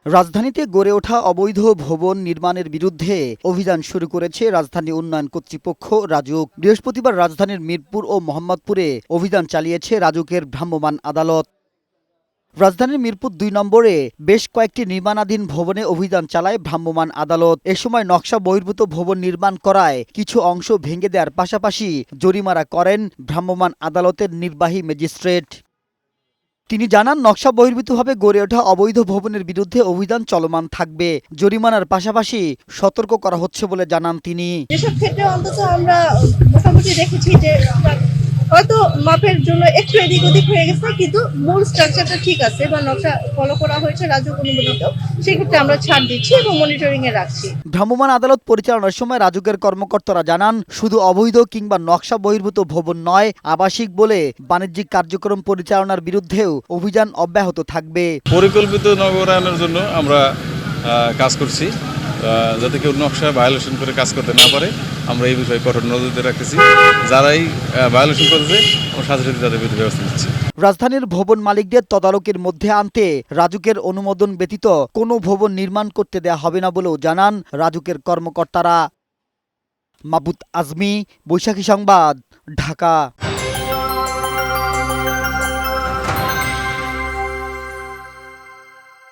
রাজধানীতে গড়ে ওঠা অবৈধ ভবন নির্মাণের বিরুদ্ধে অভিযান শুরু করেছে রাজধানী উন্নয়ন কর্তৃপক্ষ রাজুক। বৃহস্পতিবার রাজধানীর মিরপুর ও মোহাম্মদপুরে অভিযান চালিয়েছে রাজুকের ভ্রাম্যমাণ আদালত। রাজধানীর মিরপুর ২ নম্বরে বেশ কয়েকটি নির্মাণাধীন ভবনে অভিযান চালায় ভ্রাম্যমাণ আদালত। এ সময় নকশা বহির্ভূত ভবন নির্মাণ করায় কিছু অংশ ভেঙে দেওয়ার পাশাপাশি জরিমানা করেন ভ্রাম্যমাণ আদালতের নির্বাহী ম্যাজিস্ট্রেট। তিনি জানান, নকশা বহির্ভূতভাবে গড়ে ওঠা অবৈধ ভবনের বিরুদ্ধে অভিযান চলমান থাকবে। জরিমানার পাশাপাশি সতর্ক করা হচ্ছে বলে জানান তিনি। এসব ক্ষেত্রে অন্তত আমরা মোটামুটি দেখেছি যে হয়তো মাপের জন্য একটু এদিক ওদিক হয়ে গেছে, কিন্তু মূল স্ট্রাকচারটা ঠিক আছে বা নকশা ফলো করা হয়েছে রাজুক অনুমোদিত, সেক্ষেত্রে আমরা ছাড় দিচ্ছি এবং মনিটরিং এ রাখছি। ভ্রাম্যমাণ আদালত পরিচালনার সময় রাজুকের কর্মকর্তারা জানান, শুধু অবৈধ কিংবা নকশা বহির্ভূত ভবন নয়, আবাসিক বলে বাণিজ্যিক কার্যক্রম পরিচালনার বিরুদ্ধেও অভিযান অব্যাহত থাকবে। পরিকল্পিত নগরায়নের জন্য আমরা কাজ করছি, যাতে কেউ নকশা ভায়োলেশন করে কাজ করতে না পারে। আমরা এই বিষয়ে কঠোর নজর রাখতেছি। যারাই ভায়োলেশন করেছে আমরা সাথে সাথে তাদের বিরুদ্ধে ব্যবস্থা নিচ্ছি। রাজধানীর ভবন মালিকদের তদারকির মধ্যে আনতে রাজুকের অনুমোদন ব্যতীত কোনো ভবন নির্মাণ করতে দেয়া হবে না বলেও জানান রাজুকের কর্মকর্তারা। মাবুত আজমি, বৈশাখী সংবাদ, ঢাকা।